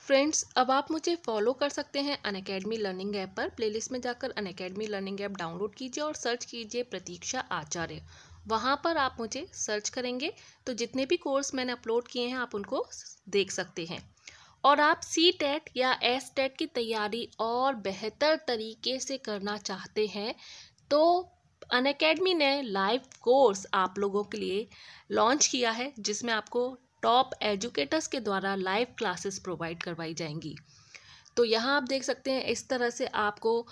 Friends, अब आप मुझे फॉलो कर सकते हैं अनअकैडमी लर्निंग ऐप पर। प्लेलिस्ट में जाकर अनअकैडमी लर्निंग ऐप डाउनलोड कीजिए और सर्च कीजिए प्रतीक्षा आचार्य। वहां पर आप मुझे सर्च करेंगे तो जितने भी कोर्स मैंने अपलोड किए हैं आप उनको देख सकते हैं। और आप सी टेट या एस टेट की तैयारी और बेहतर तरीके से करना चाहते हैं तो अनअकैडमी ने लाइव कोर्स आप लोगों के लिए लॉन्च किया है, जिसमें आपको टॉप एजुकेटर्स के द्वारा लाइव क्लासेस प्रोवाइड करवाई जाएंगी। तो यहाँ आप देख सकते हैं इस तरह से आपको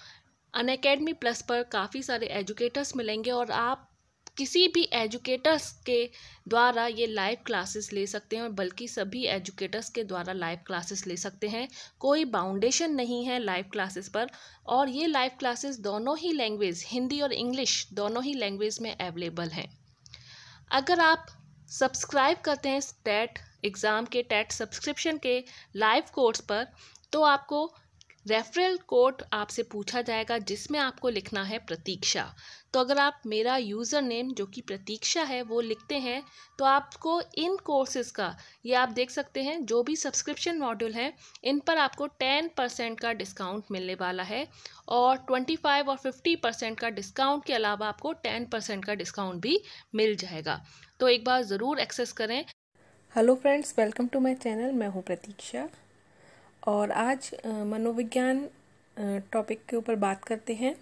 अनअकैडमी प्लस पर काफ़ी सारे एजुकेटर्स मिलेंगे और आप किसी भी एजुकेटर्स के द्वारा ये लाइव क्लासेस ले सकते हैं, बल्कि सभी एजुकेटर्स के द्वारा लाइव क्लासेस ले सकते हैं। कोई बाउंडेशन नहीं है लाइव क्लासेस पर। और ये लाइव क्लासेस दोनों ही लैंग्वेज, हिंदी और इंग्लिश दोनों ही लैंग्वेज में अवेलेबल हैं। अगर आप सब्सक्राइब करते हैं टेट एग्ज़ाम के टेट सब्सक्रिप्शन के लाइव कोर्स पर, तो आपको रेफरल कोड आपसे पूछा जाएगा जिसमें आपको लिखना है प्रतीक्षा। तो अगर आप मेरा यूज़र नेम जो कि प्रतीक्षा है वो लिखते हैं तो आपको इन कोर्सेज़ का, ये आप देख सकते हैं जो भी सब्सक्रिप्शन मॉड्यूल हैं इन पर आपको 10% का डिस्काउंट मिलने वाला है। और 25 और 50% का डिस्काउंट के अलावा आपको 10% का डिस्काउंट भी मिल जाएगा। तो एक बार ज़रूर एक्सेस करें। Hello friends, welcome to my channel. मैं हूं प्रतीक्षा और आज मनोविज्ञान टॉपिक के ऊपर बात करते हैं।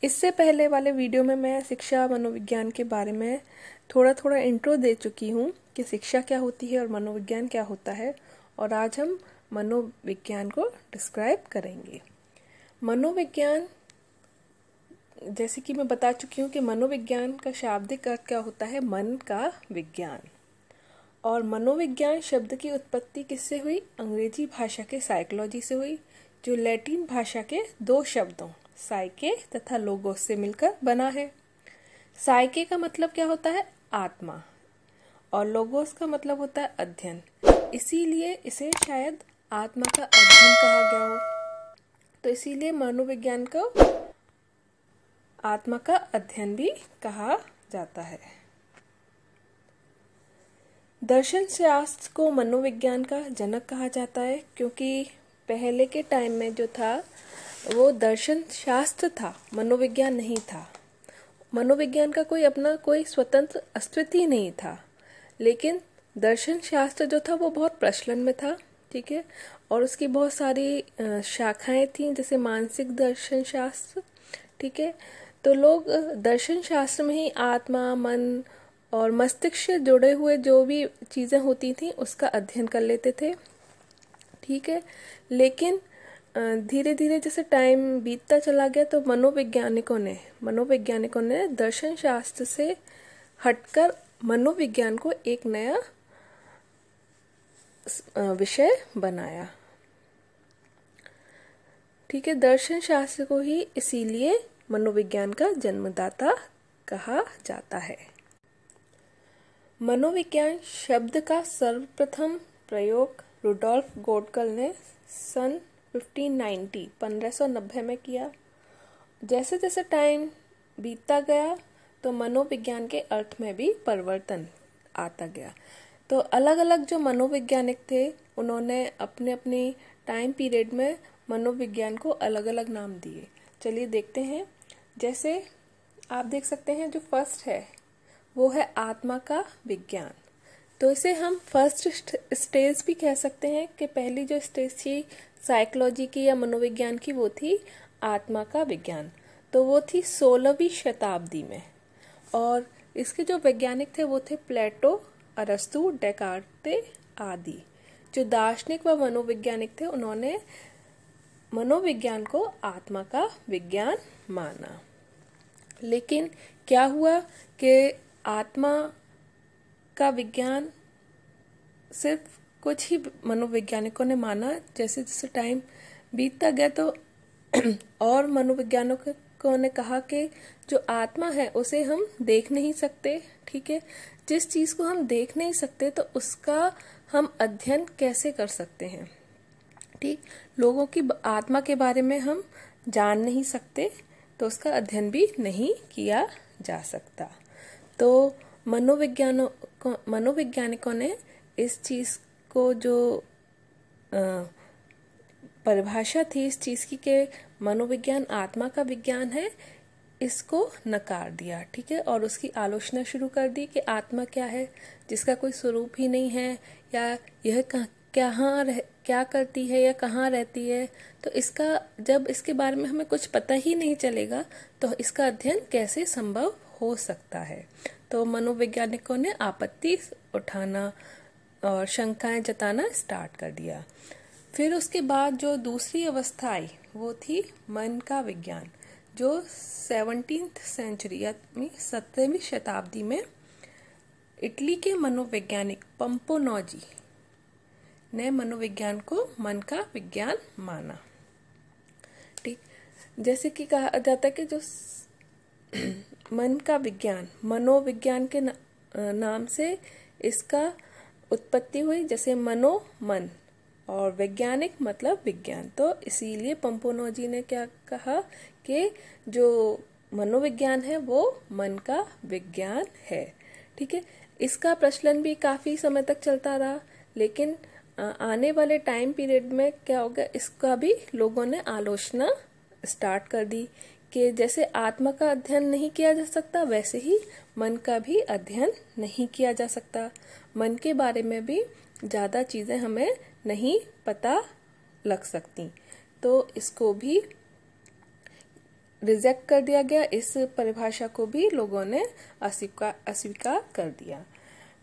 इससे पहले वाले वीडियो में मैं शिक्षा मनोविज्ञान के बारे में थोड़ा इंट्रो दे चुकी हूं कि शिक्षा क्या होती है और मनोविज्ञान क्या होता है, और आज हम मनोविज्ञान को डिस्क्राइब करेंगे। मनोविज्ञान, जैसे कि मैं बता चुकी हूँ कि मनोविज्ञान का शाब्दिक अर्थ क्या होता है, मन का विज्ञान। और मनोविज्ञान शब्द की उत्पत्ति किससे हुई? अंग्रेजी भाषा के साइकोलॉजी से हुई, जो लैटिन भाषा के दो शब्दों साइके तथा लोगोस से मिलकर बना है। साइके का मतलब क्या होता है? आत्मा, और लोगोस का मतलब होता है अध्ययन। इसीलिए इसे शायद आत्मा का अध्ययन कहा गया हो। तो इसीलिए मनोविज्ञान को आत्मा का अध्ययन भी कहा जाता है। दर्शन शास्त्र को मनोविज्ञान का जनक कहा जाता है, क्योंकि पहले के टाइम में जो था वो दर्शन शास्त्र था, मनोविज्ञान नहीं था। मनोविज्ञान का कोई स्वतंत्र अस्तित्व ही नहीं था। लेकिन दर्शन शास्त्र जो था वो बहुत प्रचलन में था, ठीक है। और उसकी बहुत सारी शाखाएं थीं, जैसे मानसिक दर्शन शास्त्र, ठीक है। तो लोग दर्शन शास्त्र में ही आत्मा, मन और मस्तिष्क से जुड़े हुए जो भी चीज़ें होती थी उसका अध्ययन कर लेते थे, ठीक है। लेकिन धीरे धीरे जैसे टाइम बीतता चला गया तो मनोवैज्ञानिकों ने दर्शन शास्त्र से हटकर मनोविज्ञान को एक नया विषय बनाया, ठीक है। दर्शन शास्त्र को ही इसीलिए मनोविज्ञान का जन्मदाता कहा जाता है। मनोविज्ञान शब्द का सर्वप्रथम प्रयोग रुडोल्फ गोडकल ने सन 1590 में किया। जैसे जैसे टाइम बीतता गया तो मनोविज्ञान के अर्थ में भी परिवर्तन आता गया। तो अलग अलग जो मनोवैज्ञानिक थे उन्होंने अपने अपनी टाइम पीरियड में मनोविज्ञान को अलग अलग नाम दिए। चलिए देखते हैं। जैसे आप देख सकते हैं जो फर्स्ट है वो है आत्मा का विज्ञान। तो इसे हम फर्स्ट स्टेज भी कह सकते हैं कि पहली जो स्टेज थी साइकोलॉजी की या मनोविज्ञान की वो थी आत्मा का विज्ञान। तो वो थी 16वीं शताब्दी में। और इसके जो वैज्ञानिक थे वो थे प्लेटो, अरस्तु, डेकार्ते आदि। जो दार्शनिक व मनोवैज्ञानिक थे उन्होंने मनोविज्ञान को आत्मा का विज्ञान माना। लेकिन क्या हुआ कि आत्मा का विज्ञान सिर्फ कुछ ही मनोवैज्ञानिकों ने माना। जैसे जैसे टाइम बीतता गया तो और मनोवैज्ञानिकों ने कहा कि जो आत्मा है उसे हम देख नहीं सकते, ठीक है। जिस चीज़ को हम देख नहीं सकते तो उसका हम अध्ययन कैसे कर सकते हैं, ठीक। लोगों की आत्मा के बारे में हम जान नहीं सकते तो उसका अध्ययन भी नहीं किया जा सकता। तो मनोवैज्ञानिकों ने इस चीज़ को जो परिभाषा थी इस चीज़ की कि मनोविज्ञान आत्मा का विज्ञान है, इसको नकार दिया। ठीक है, और उसकी आलोचना शुरू कर दी कि आत्मा क्या है जिसका कोई स्वरूप ही नहीं है, या यह क्या करती है या कहाँ रहती है। तो जब इसके बारे में हमें कुछ पता ही नहीं चलेगा तो इसका अध्ययन कैसे संभव हो सकता है। तो मनोवैज्ञानिकों ने आपत्ति उठाना और शंकाएं जताना स्टार्ट कर दिया। फिर उसके बाद जो दूसरी अवस्था आई वो थी मन का विज्ञान, जो 17th सेंचुरी यानी 17वीं शताब्दी में इटली के मनोवैज्ञानिक पंपोनोजी ने मनोविज्ञान को मन का विज्ञान माना। ठीक, जैसे कि कहा जाता है कि जो मन का विज्ञान, मनोविज्ञान के नाम से इसका उत्पत्ति हुई। जैसे मनो मन और वैज्ञानिक मतलब विज्ञान, तो इसीलिए पंपोनोजी ने क्या कहा कि जो मनोविज्ञान है वो मन का विज्ञान है। ठीक है, इसका प्रचलन भी काफी समय तक चलता रहा, लेकिन आने वाले टाइम पीरियड में क्या होगा, इसका भी लोगों ने आलोचना स्टार्ट कर दी कि जैसे आत्मा का अध्ययन नहीं किया जा सकता वैसे ही मन का भी अध्ययन नहीं किया जा सकता। मन के बारे में भी ज़्यादा चीज़ें हमें नहीं पता लग सकती, तो इसको भी रिजेक्ट कर दिया गया। इस परिभाषा को भी लोगों ने अस्वीकार कर दिया।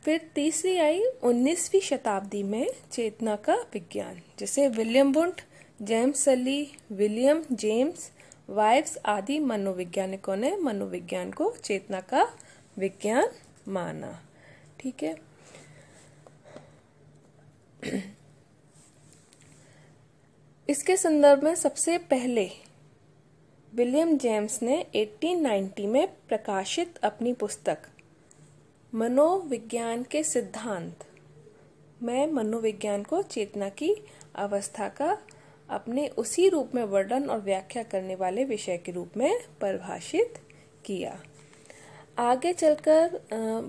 फिर तीसरी आई 19वीं शताब्दी में चेतना का विज्ञान, जैसे विलियम वुंट, जेम्स सली, विलियम जेम्स वाइव्स आदि मनोवैज्ञानिकों ने मनोविज्ञान को चेतना का विज्ञान माना। ठीक है, इसके संदर्भ में सबसे पहले विलियम जेम्स ने 1890 में प्रकाशित अपनी पुस्तक मनोविज्ञान के सिद्धांत में मनोविज्ञान को चेतना की अवस्था का अपने उसी रूप में वर्णन और व्याख्या करने वाले विषय के रूप में परिभाषित किया। आगे चलकर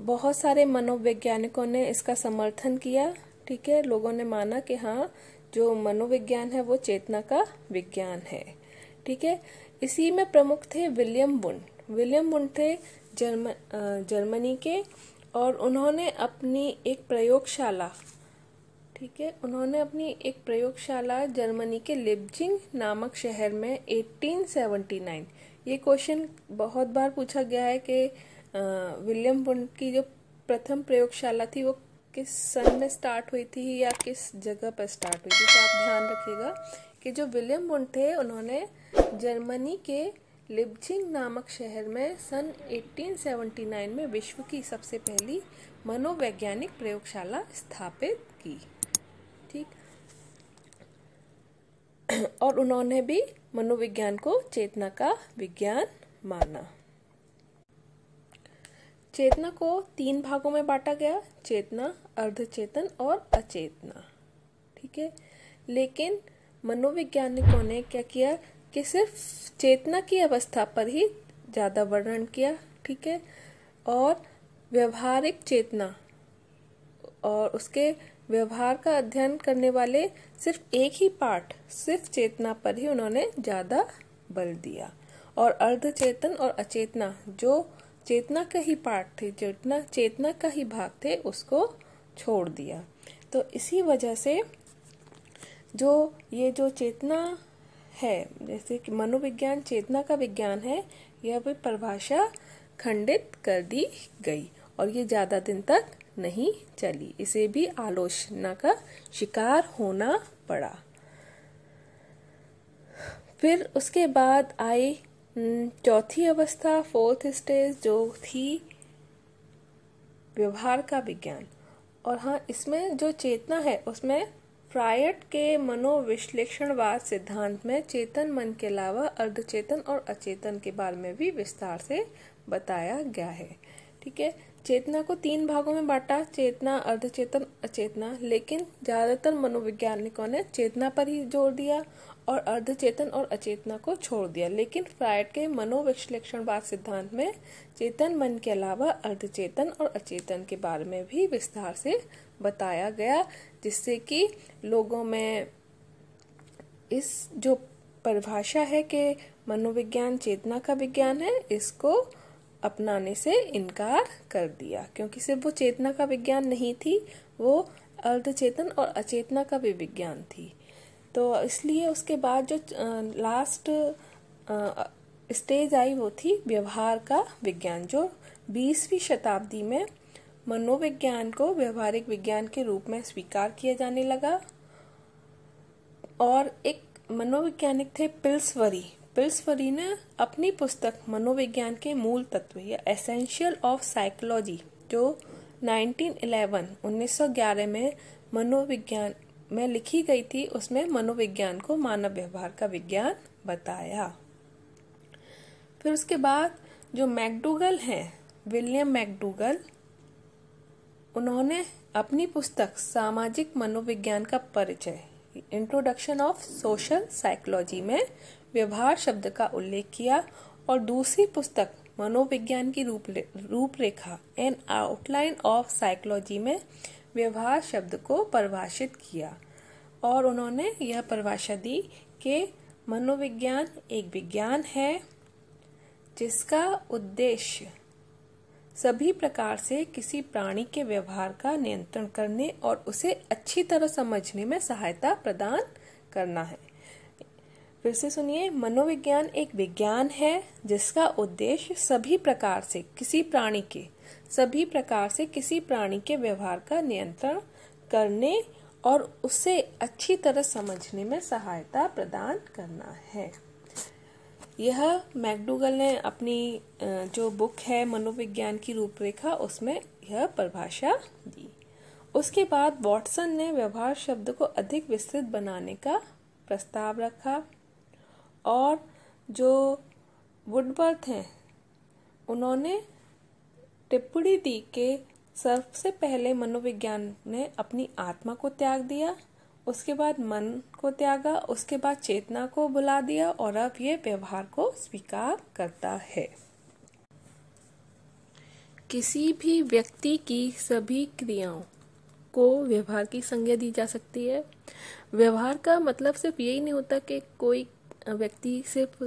बहुत सारे मनोवैज्ञानिकों ने इसका समर्थन किया। ठीक है, लोगों ने माना कि हाँ, जो मनोविज्ञान है वो चेतना का विज्ञान है। ठीक है, इसी में प्रमुख थे विलियम वुंट थे जर्मनी के, और उन्होंने अपनी एक प्रयोगशाला, ठीक है, उन्होंने अपनी एक प्रयोगशाला जर्मनी के लिप्जिंग नामक शहर में 1879, ये क्वेश्चन बहुत बार पूछा गया है कि विलियम वुंट की जो प्रथम प्रयोगशाला थी वो किस सन में स्टार्ट हुई थी या किस जगह पर स्टार्ट हुई थी। तो आप ध्यान रखिएगा कि जो विलियम वुंट थे उन्होंने जर्मनी के लिप्जिंग नामक शहर में सन 1879 में विश्व की सबसे पहली मनोवैज्ञानिक प्रयोगशाला स्थापित की। ठीक, और उन्होंने भी मनोविज्ञान को चेतना का विज्ञान माना। चेतना को 3 भागों में बांटा गया, चेतना, अर्धचेतन और अचेतना। ठीक है, लेकिन मनोवैज्ञानिकों ने क्या किया कि सिर्फ चेतना की अवस्था पर ही ज़्यादा वर्णन किया। ठीक है, और व्यवहारिक चेतना और उसके व्यवहार का अध्ययन करने वाले सिर्फ एक ही पार्ट, सिर्फ चेतना पर ही उन्होंने ज़्यादा बल दिया, और अर्धचेतन और अचेतना जो चेतना का ही पार्ट थे, चेतना का ही भाग थे, उसको छोड़ दिया। तो इसी वजह से जो चेतना है, जैसे कि मनोविज्ञान चेतना का विज्ञान है, यह भी परिभाषा खंडित कर दी गई और ये ज़्यादा दिन तक नहीं चली, इसे भी आलोचना का शिकार होना पड़ा। फिर उसके बाद आई चौथी अवस्था, 4th स्टेज, जो थी व्यवहार का विज्ञान। और हाँ, इसमें जो चेतना है उसमें फ्रायड के मनोविश्लेषणवाद सिद्धांत में चेतन मन के अलावा अर्धचेतन और अचेतन के बारे में भी विस्तार से बताया गया है। ठीक है। चेतना को 3 भागों में बांटा, चेतना, अर्धचेतन, अचेतना, लेकिन ज्यादातर मनोवैज्ञानिकों ने चेतना पर ही जोर दिया और अर्धचेतन और अचेतना को छोड़ दिया। लेकिन फ्रायड के मनोविश्लेषणवाद सिद्धांत में चेतन मन के अलावा अर्धचेतन और अचेतन के बारे में भी विस्तार से बताया गया, जिससे कि लोगों में इस जो परिभाषा है कि मनोविज्ञान चेतना का विज्ञान है, इसको अपनाने से इनकार कर दिया, क्योंकि सिर्फ वो चेतना का विज्ञान नहीं थी, वो अर्धचेतन और अचेतना का भी विज्ञान थी। तो इसलिए उसके बाद जो लास्ट स्टेज आई वो थी व्यवहार का विज्ञान, जो 20वीं शताब्दी में मनोविज्ञान को व्यवहारिक विज्ञान के रूप में स्वीकार किया जाने लगा। और एक मनोवैज्ञानिक थे पिल्सवरी ने अपनी पुस्तक मनोविज्ञान के मूल तत्व या एसेंशियल ऑफ साइकोलॉजी, जो 1911 में मनोविज्ञान में लिखी गई थी, उसमें मनोविज्ञान को मानव व्यवहार का विज्ञान बताया। फिर उसके बाद जो मैकडूगल हैं, विलियम मैकडूगल, उन्होंने अपनी पुस्तक सामाजिक मनोविज्ञान का परिचय, इंट्रोडक्शन ऑफ सोशल साइकोलॉजी में व्यवहार शब्द का उल्लेख किया और दूसरी पुस्तक मनोविज्ञान की रूपरेखा एन आउटलाइन ऑफ साइकोलॉजी में व्यवहार शब्द को परिभाषित किया। और उन्होंने यह परिभाषा दी कि मनोविज्ञान एक विज्ञान है जिसका उद्देश्य सभी प्रकार से किसी प्राणी के व्यवहार का नियंत्रण करने और उसे अच्छी तरह समझने में सहायता प्रदान करना है। फिर से सुनिए, मनोविज्ञान एक विज्ञान है जिसका उद्देश्य सभी प्रकार से किसी प्राणी के व्यवहार का नियंत्रण करने और उसे अच्छी तरह समझने में सहायता प्रदान करना है। यह मैकडूगल ने अपनी जो बुक है मनोविज्ञान की रूपरेखा, उसमें यह परिभाषा दी। उसके बाद वॉटसन ने व्यवहार शब्द को अधिक विस्तृत बनाने का प्रस्ताव रखा और जो वुडवर्थ हैं उन्होंने टिप्पणी दी कि सबसे पहले मनोविज्ञान ने अपनी आत्मा को त्याग दिया, उसके बाद मन को त्यागा, उसके बाद चेतना को बुला दिया और अब ये व्यवहार को स्वीकार करता है। किसी भी व्यक्ति की सभी क्रियाओं को व्यवहार की संज्ञा दी जा सकती है। व्यवहार का मतलब सिर्फ यही नहीं होता कि कोई व्यक्ति सिर्फ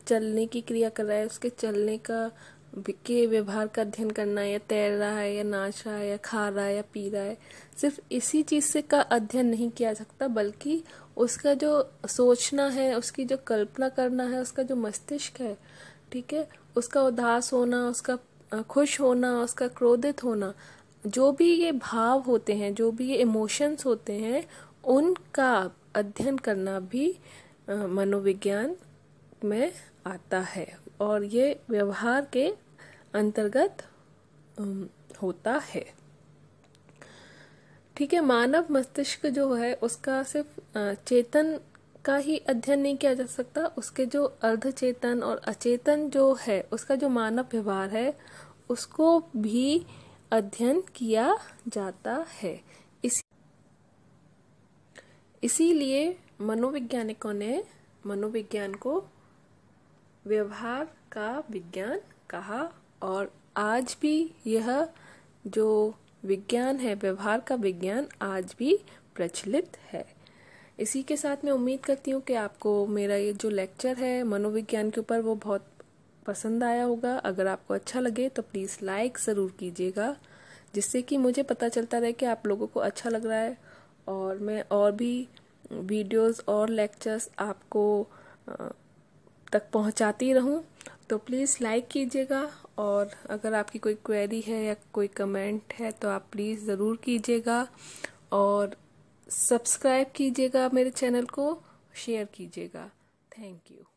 चलने की क्रिया कर रहा है, उसके चलने के व्यवहार का अध्ययन करना है, या तैर रहा है या नाच रहा है या खा रहा है या पी रहा है, सिर्फ इसी चीज से का अध्ययन नहीं किया सकता, बल्कि उसका जो सोचना है, उसकी जो कल्पना करना है, उसका जो मस्तिष्क है, ठीक है, उसका उदास होना, उसका खुश होना, उसका क्रोधित होना, जो भी ये भाव होते हैं, जो भी ये इमोशंस होते हैं, उनका अध्ययन करना भी मनोविज्ञान में आता है और ये व्यवहार के अंतर्गत होता है। ठीक है, मानव मस्तिष्क जो है उसका सिर्फ चेतन का ही अध्ययन नहीं किया जा सकता, उसके जो अर्धचेतन और अचेतन जो है, उसका जो मानव व्यवहार है, उसको भी अध्ययन किया जाता है। इसीलिए मनोवैज्ञानिकों ने मनोविज्ञान को व्यवहार का विज्ञान कहा और आज भी यह जो विज्ञान है, व्यवहार का विज्ञान, आज भी प्रचलित है। इसी के साथ मैं उम्मीद करती हूँ कि आपको मेरा ये जो लेक्चर है मनोविज्ञान के ऊपर वो बहुत पसंद आया होगा। अगर आपको अच्छा लगे तो प्लीज़ लाइक ज़रूर कीजिएगा, जिससे कि मुझे पता चलता रहे कि आप लोगों को अच्छा लग रहा है और मैं और भी वीडियोस और लेक्चर्स आपको तक पहुंचाती रहूं। तो प्लीज़ लाइक कीजिएगा और अगर आपकी कोई क्वेरी है या कोई कमेंट है तो आप प्लीज़ ज़रूर कीजिएगा और सब्सक्राइब कीजिएगा मेरे चैनल को, शेयर कीजिएगा। Thank you.